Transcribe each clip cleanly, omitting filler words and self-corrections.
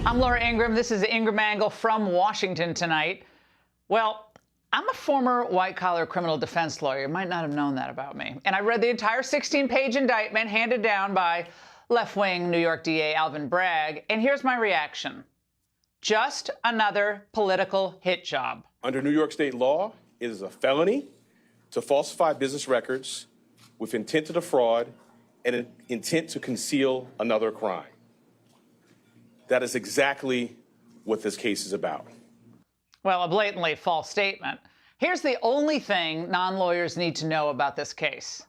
I'm Laura Ingraham. This is the Ingraham Angle from Washington tonight. Well, I'm a former white-collar criminal defense lawyer. You might not have known that about me. And I read the entire 16-page indictment handed down by left-wing New York DA Alvin Bragg, and here's my reaction. Just another political hit job. Under New York state law, it is a felony to falsify business records with intent to defraud and an intent to conceal another crime. That is exactly what this case is about. Well, a blatantly false statement. Here's the only thing non-lawyers need to know about this case.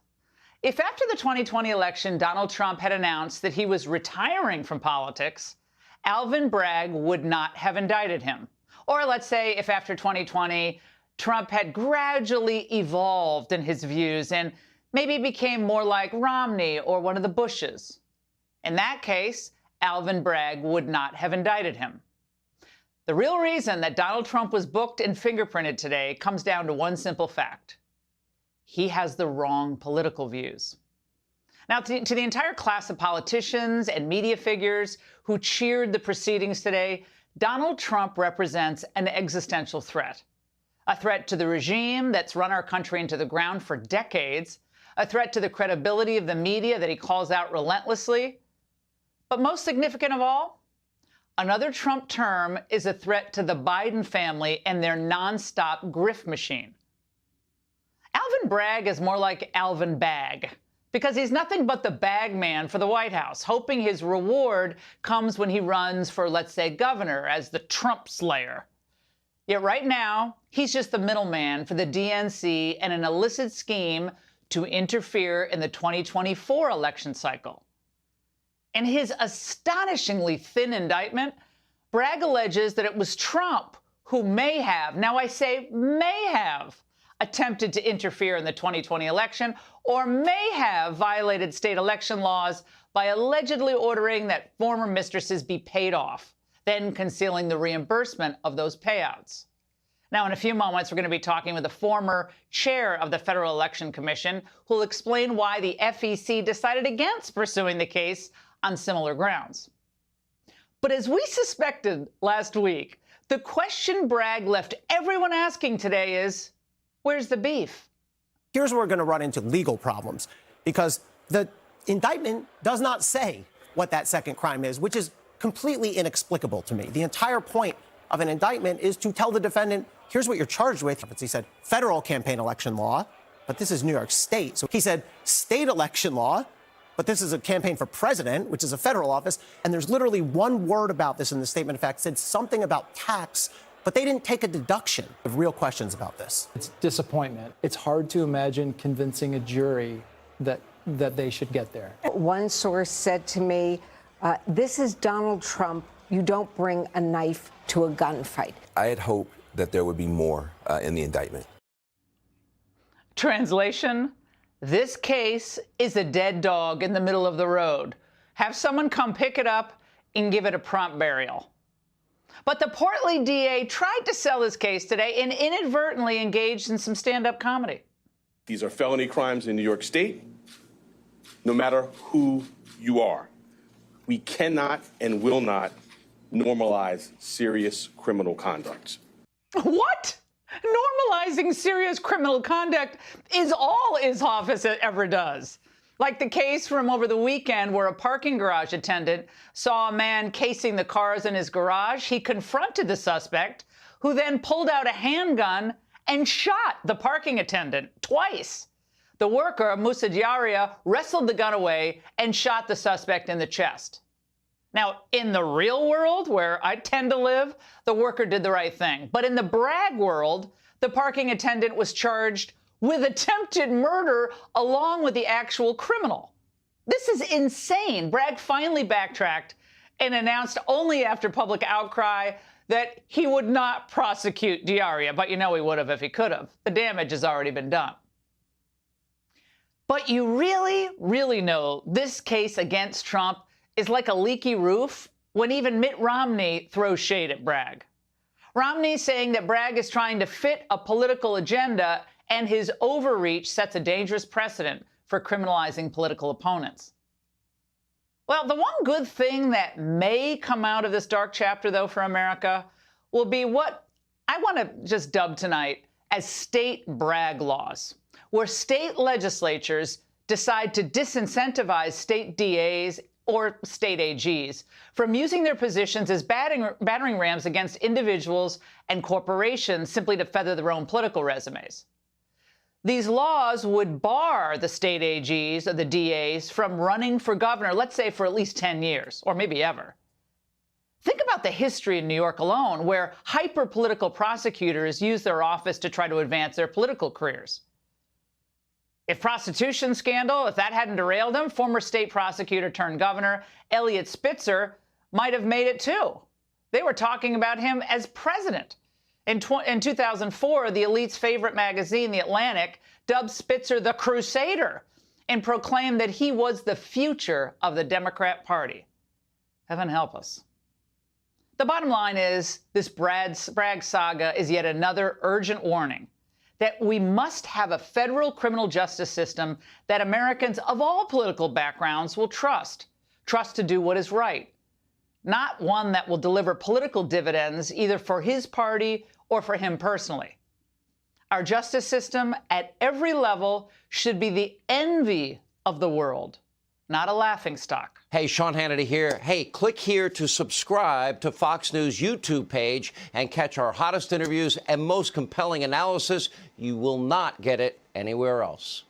If after the 2020 election, Donald Trump had announced that he was retiring from politics, Alvin Bragg would not have indicted him. Or let's say if after 2020, Trump had gradually evolved in his views and maybe became more like Romney or one of the Bushes. In that case, Alvin Bragg would not have indicted him. The real reason that Donald Trump was booked and fingerprinted today comes down to one simple fact. He has the wrong political views. Now, to the entire class of politicians and media figures who cheered the proceedings today, Donald Trump represents an existential threat. A threat to the regime that's run our country into the ground for decades, a threat to the credibility of the media that he calls out relentlessly. But most significant of all, another Trump term is a threat to the Biden family and their nonstop grift machine. Alvin Bragg is more like Alvin Bag, because he's nothing but the bag man for the White House, hoping his reward comes when he runs for, let's say, governor as the Trump slayer. Yet right now, he's just the middleman for the DNC and an illicit scheme to interfere in the 2024 election cycle. In his astonishingly thin indictment, Bragg alleges that it was Trump who may have, now I say may have, attempted to interfere in the 2020 election or may have violated state election laws by allegedly ordering that former mistresses be paid off, then concealing the reimbursement of those payouts. Now, in a few moments, we're going to be talking with the former chair of the Federal Election Commission, who'll explain why the FEC decided against pursuing the case on similar grounds. But as we suspected last week, the question Bragg left everyone asking today is, where's the beef? Here's where we're going to run into legal problems, because the indictment does not say what that second crime is, which is completely inexplicable to me. The entire point of an indictment is to tell the defendant, here's what you're charged with. He said federal campaign election law, but this is New York State. So he said state election law, but this is a campaign for president, which is a federal office. And there's literally one word about this in the statement of fact. It said something about tax, but they didn't take a deduction. I have real questions about this. It's disappointment. It's hard to imagine convincing a jury that they should get there. One source said to me, this is Donald Trump. You don't bring a knife to a gunfight. I had hoped that there would be more in the indictment. Translation: this case is a dead dog in the middle of the road. Have someone come pick it up and give it a prompt burial. But the portly DA tried to sell his case today and inadvertently engaged in some stand-up comedy. These are felony crimes in New York State, no matter who you are. We cannot and will not normalize serious criminal conduct. What? Normalizing serious criminal conduct is all his office ever does. Like the case from over the weekend where a parking garage attendant saw a man casing the cars in his garage. He confronted the suspect, who then pulled out a handgun and shot the parking attendant twice. The worker, Musa Diarra, wrestled the gun away and shot the suspect in the chest. Now, in the real world, where I tend to live, the worker did the right thing. But in the Bragg world, the parking attendant was charged with attempted murder along with the actual criminal. This is insane. Bragg finally backtracked and announced only after public outcry that he would not prosecute Diarra, but you know he would have if he could have. The damage has already been done. But you really, really know this case against Trump is like a leaky roof when even Mitt Romney throws shade at Bragg. Romney saying that Bragg is trying to fit a political agenda and his overreach sets a dangerous precedent for criminalizing political opponents. Well, the one good thing that may come out of this dark chapter, though, for America will be what I want to just dub tonight as state brag laws, where state legislatures decide to disincentivize state DAs or state AGs from using their positions as battering rams against individuals and corporations simply to feather their own political resumes. These laws would bar the state AGs or the DAs from running for governor, let's say for at least 10 years, or maybe ever. Think about the history in New York alone, where hyper-political prosecutors use their office to try to advance their political careers. If prostitution scandal, if that hadn't derailed him, former state prosecutor turned governor Eliot Spitzer might have made it too. They were talking about him as president. In 2004, the elite's favorite magazine, The Atlantic, dubbed Spitzer the Crusader and proclaimed that he was the future of the Democrat Party. Heaven help us. The bottom line is this Bragg saga is yet another urgent warning that we must have a federal criminal justice system that Americans of all political backgrounds will trust to do what is right, not one that will deliver political dividends either for his party or for him personally. Our justice system at every level should be the envy of the world, not a laughingstock. Hey, Sean Hannity here. Hey, click here to subscribe to Fox News YouTube page and catch our hottest interviews and most compelling analysis. You will not get it anywhere else.